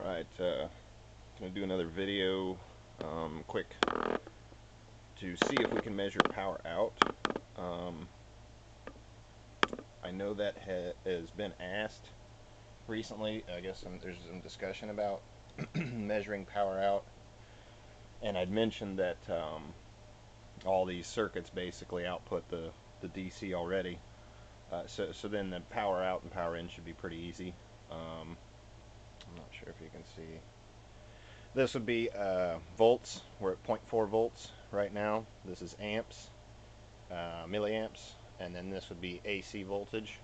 Alright, gonna do another video, quick, to see if we can measure power out. I know that has been asked recently. I guess there's some discussion about measuring power out, and I'd mentioned that all these circuits basically output the DC already. So then the power out and power in should be pretty easy. I'm not sure if you can see. This would be volts. We're at 0.4 volts right now. This is amps, milliamps, and then this would be AC voltage.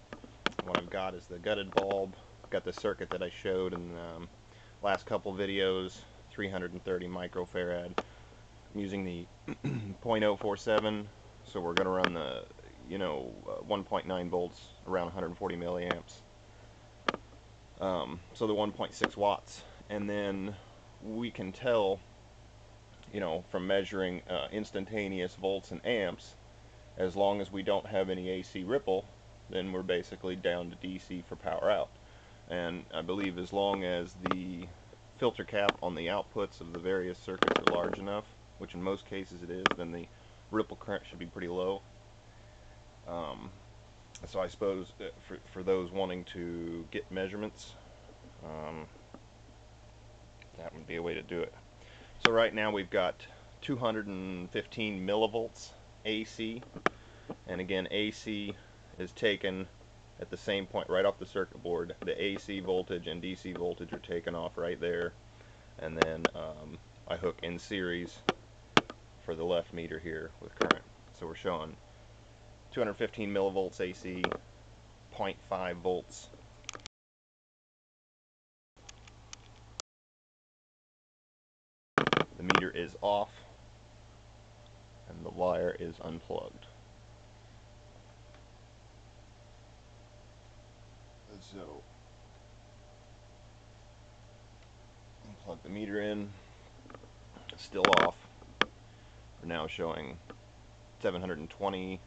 What I've got is the gutted bulb. I've got the circuit that I showed in the last couple videos, 330 microfarad. I'm using the 0.047, so we're going to run the 1.9 volts around 140 milliamps. So the 1.6 watts, and then we can tell, from measuring instantaneous volts and amps, as long as we don't have any AC ripple, then we're basically down to DC for power out. And I believe as long as the filter cap on the outputs of the various circuits are large enough, which in most cases it is, then the ripple current should be pretty low. So I suppose for those wanting to get measurements, that would be a way to do it. So right now we've got 215 millivolts AC, and again AC is taken at the same point right off the circuit board. The AC voltage and DC voltage are taken off right there, and then I hook in series for the left meter here with current. So we're showing 215 millivolts AC, 0.5 volts. The meter is off and the wire is unplugged. So plug the meter in, still off. We're now showing 720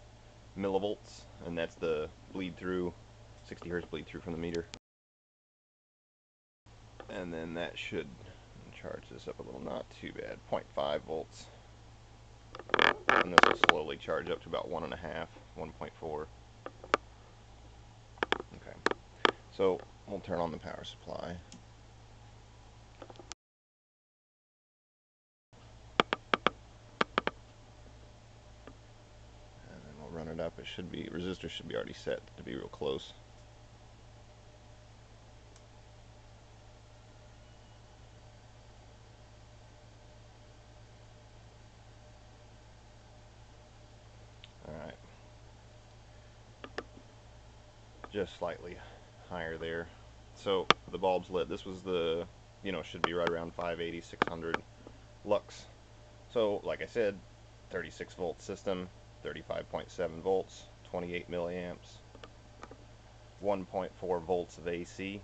millivolts, and that's the bleed through, 60 hertz bleed through from the meter. And then that should charge this up a little, not too bad, 0.5 volts. And this will slowly charge up to about 1.5, 1.4. Okay, so we'll turn on the power supply. And then we'll run it up. It should be, resistor should be already set to be real close. Alright. Just slightly higher there. So the bulb's lit. This was the, should be right around 580, 600 lux. So like I said, 36 volt system, 35.7 volts, 28 milliamps, 1.4 volts of AC.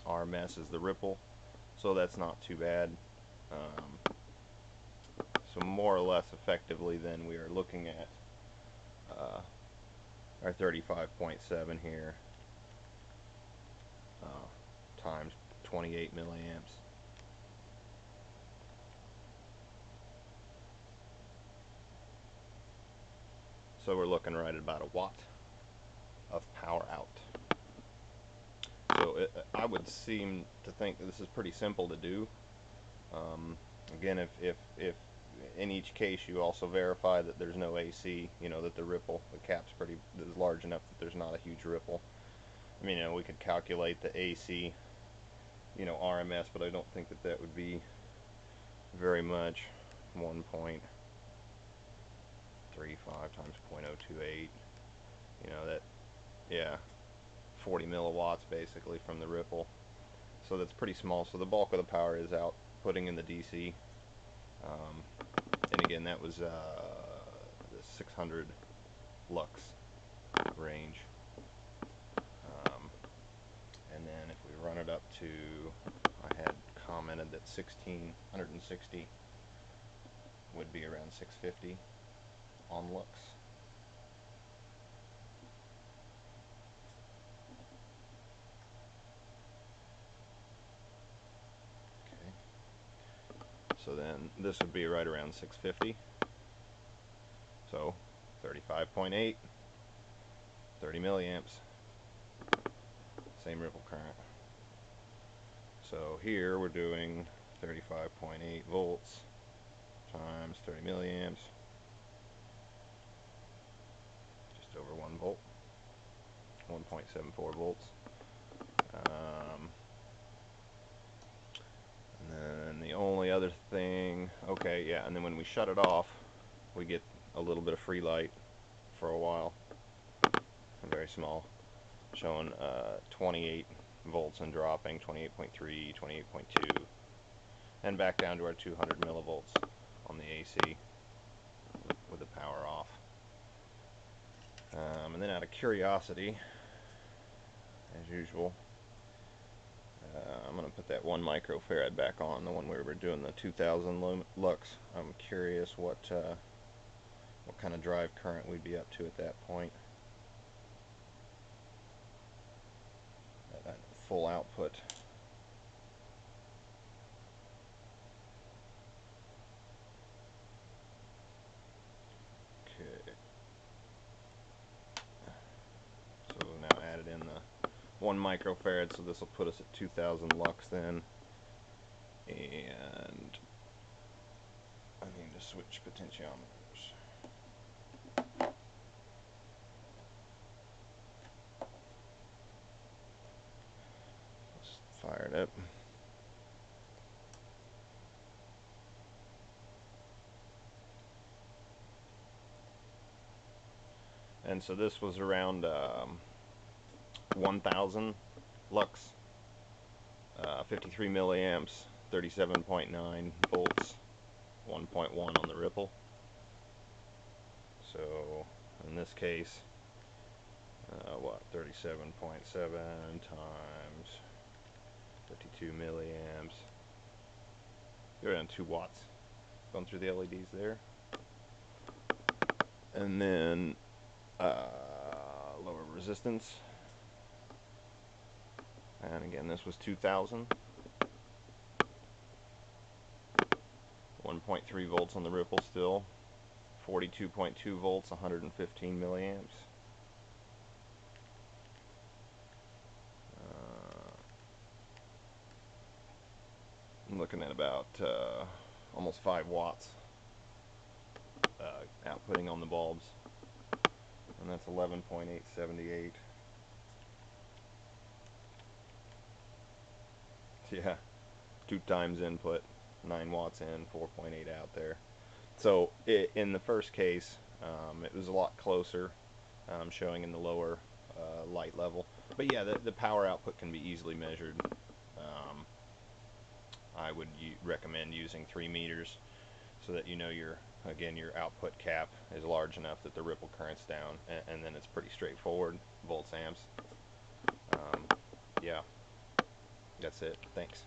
RMS is the ripple, so that's not too bad. So more or less effectively then we are looking at our 35.7 here times 28 milliamps. So we're looking right at about a watt of power out. So I would seem to think that this is pretty simple to do. Again, if in each case you also verify that there's no AC, that the ripple, the cap's is large enough that there's not a huge ripple. I mean, we could calculate the AC, RMS, but I don't think that would be very much. 1.35 times 0.028, that, yeah, 40 milliwatts basically from the ripple. So that's pretty small. So the bulk of the power is out putting in the DC. And again, that was the 600 lux range. And then if we run it up to, I had commented that 1660 would be around 650 on lux. So then this would be right around 650. So 35.8, 30 milliamps, same ripple current. So here we're doing 35.8 volts times 30 milliamps, just over 1 volt, 1.74 volts. And then the only other thing, okay, yeah, and then when we shut it off, we get a little bit of free light for a while, very small, showing 28 volts and dropping, 28.3, 28.2, and back down to our 200 millivolts on the AC with the power off. And then out of curiosity, as usual, I'm going to put that 1 microfarad back on, the one where we're doing the 2000 lux. I'm curious what kind of drive current we'd be up to at that point. At full output. Okay. So we've now added in the 1 microfarad, so this will put us at 2000 lux then. And I need to switch potentiometers. Let's fire it up. And so this was around 1000 lux, 53 milliamps, 37.9 volts, 1.1 on the ripple. So in this case, what, 37.7 times 52 milliamps, you're around 2 watts going through the LEDs there. And then lower resistance, and again this was 2000, 1.3 volts on the ripple still, 42.2 volts, 115 milliamps. I'm looking at about almost 5 watts outputting on the bulbs, and that's 11.878. Yeah, 2 times input, 9 watts in, 4.8 out there. So in the first case, it was a lot closer, showing in the lower light level. But yeah, the power output can be easily measured. I would recommend using 3 meters so that you know your output cap is large enough that the ripple current's down, and then it's pretty straightforward, volts, amps. Yeah, that's it. Thanks.